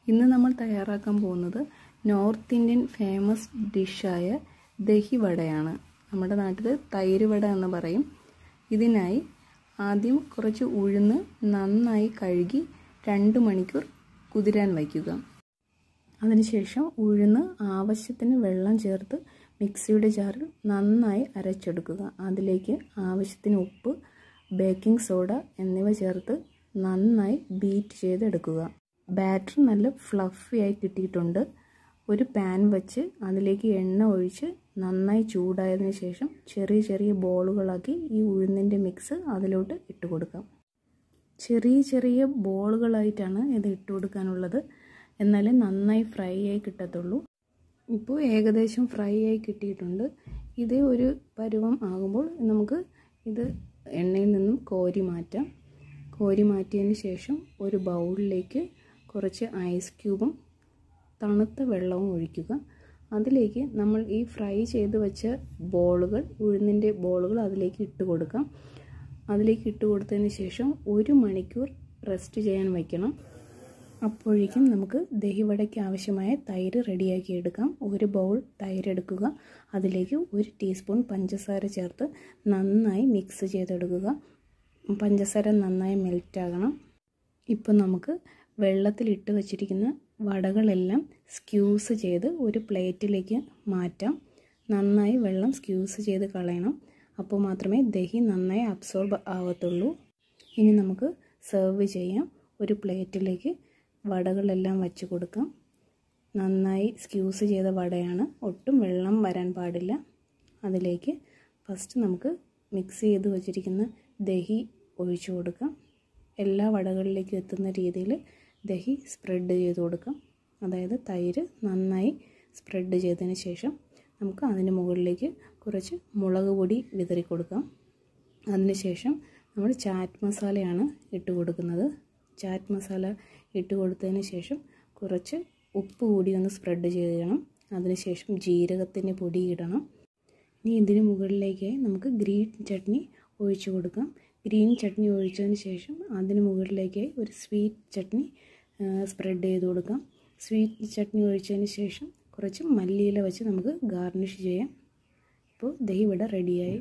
ഇന്ന് നമ്മൾ തയ്യാറാക്കാൻ പോകുന്നത് നോർത്ത് ഇന്ത്യൻ ഫേമസ് ഡിഷായ ദഹി വടയാണ്. നമ്മുടെ നാട്ടിൽ തൈര് വട എന്ന് പറയും. ഇതിനായി ആദ്യം കുറച്ച് ഉഴുന്ന് നന്നായി കഴുകി 2 മണിക്കൂർ കുതിരാൻ വയ്ക്കുക. അതിനുശേഷം ഉഴുന്ന് ആവശ്യത്തിന് വെള്ളം ചേർത്ത് മിക്സിയുടെ ജാറിൽ നന്നായി അരച്ചെടുക്കുക. അതിലേക്ക് ആവശ്യത്തിന് ഉപ്പ്, ബേക്കിംഗ് സോഡ എന്നിവ ചേർത്ത് നന്നായി ബീറ്റ് ചെയ്തെടുക്കുക. ബാറ്റർ നല്ല ഫ്ലഫി ആയി കിട്ടിയിട്ടുണ്ട്. ഒരു പാൻ വെച്ച് അതിലേക്ക് എണ്ണ ഒഴിച്ച് നന്നായി ചൂടായതിനു ശേഷം ചെറിയ ചെറിയ ബോളുകളാക്കി ഈ ഉഴുന്നിൻ്റെ മിക്സ് അതിലോട്ട് ഇട്ട് കൊടുക്കാം. ചെറിയ ചെറിയ ബോളുകളായിട്ടാണ് ഇത് ഇട്ട് കൊടുക്കാനുള്ളത്. എന്നാലേ നന്നായി ഫ്രൈ ആയി കിട്ടത്തുള്ളൂ. ഇപ്പോൾ ഏകദേശം ഫ്രൈ ആയി കിട്ടിയിട്ടുണ്ട്. ഇതേ ഒരു പരുവം ആകുമ്പോൾ നമുക്ക് ഇത് എണ്ണയിൽ നിന്നും കോരി മാറ്റാം. കോരി മാറ്റിയതിന് ശേഷം ഒരു ബൗളിലേക്ക് കുറച്ച് ഐസ് ക്യൂബും തണുത്ത വെള്ളവും ഒഴിക്കുക. അതിലേക്ക് നമ്മൾ ഈ ഫ്രൈ ചെയ്ത് വെച്ച ബോളുകൾ, ഉഴുന്നിൻ്റെ ബോളുകൾ അതിലേക്ക് ഇട്ട് കൊടുക്കാം. അതിലേക്ക് ഇട്ട് കൊടുത്തതിന് ശേഷം 1 മണിക്കൂർ റെസ്റ്റ് ചെയ്യാൻ വയ്ക്കണം. അപ്പോഴേക്കും നമുക്ക് ദഹിവടയ്ക്ക് ആവശ്യമായ തൈര് റെഡിയാക്കി എടുക്കാം. 1 ബൗൾ തൈര് എടുക്കുക. അതിലേക്ക് 1 ടീസ്പൂൺ പഞ്ചസാര ചേർത്ത് നന്നായി മിക്സ് ചെയ്തെടുക്കുക. പഞ്ചസാര നന്നായി മെൽറ്റാകണം. ഇപ്പോൾ നമുക്ക് വെള്ളത്തിലിട്ട് വച്ചിരിക്കുന്ന വടകളെല്ലാം സ്ക്യൂസ് ചെയ്ത് ഒരു പ്ലേറ്റിലേക്ക് മാറ്റാം. നന്നായി വെള്ളം സ്ക്യൂസ് ചെയ്ത് കളയണം. അപ്പോൾ മാത്രമേ ദഹി നന്നായി അബ്സോർബ് ആവത്തുള്ളൂ. ഇനി നമുക്ക് സെർവ് ചെയ്യാം. ഒരു പ്ലേറ്റിലേക്ക് വടകളെല്ലാം വച്ച് കൊടുക്കാം. നന്നായി സ്ക്യൂസ് ചെയ്ത വടയാണ്, ഒട്ടും വെള്ളം വരാൻ പാടില്ല. അതിലേക്ക് ഫസ്റ്റ് നമുക്ക് മിക്സ് ചെയ്ത് വച്ചിരിക്കുന്ന ദഹി ഒഴിച്ചു കൊടുക്കാം. എല്ലാ വടകളിലേക്കും എത്തുന്ന രീതിയിൽ ദഹി സ്പ്രെഡ് ചെയ്ത് കൊടുക്കാം. അതായത് തൈര് നന്നായി സ്പ്രെഡ് ചെയ്തതിന് ശേഷം നമുക്ക് അതിന് മുകളിലേക്ക് കുറച്ച് മുളക് പൊടി വിതറി കൊടുക്കാം. അതിനുശേഷം നമ്മൾ ചാറ്റ് മസാലയാണ് ഇട്ട് കൊടുക്കുന്നത്. ചാറ്റ് മസാല ഇട്ട് കൊടുത്തതിന് ശേഷം കുറച്ച് ഉപ്പ് കൂടി ഒന്ന് സ്പ്രെഡ് ചെയ്യണം. അതിനുശേഷം ജീരകത്തിൻ്റെ പൊടി ഇടണം. ഇനി ഇതിന് മുകളിലേക്കായി നമുക്ക് ഗ്രീൻ ചട്നി ഒഴിച്ചു കൊടുക്കാം. ഗ്രീൻ ചട്നി ഒഴിച്ചതിന് ശേഷം അതിന് മുകളിലേക്കായി ഒരു സ്വീറ്റ് ചട്നി സ്പ്രെഡ് ചെയ്ത് കൊടുക്കാം. സ്വീറ്റ് ചട്നി ഒഴിച്ചതിന് ശേഷം കുറച്ച് മല്ലിയില വെച്ച് നമുക്ക് ഗാർണിഷ് ചെയ്യാം. ഇപ്പോൾ ദഹി വട റെഡിയായി.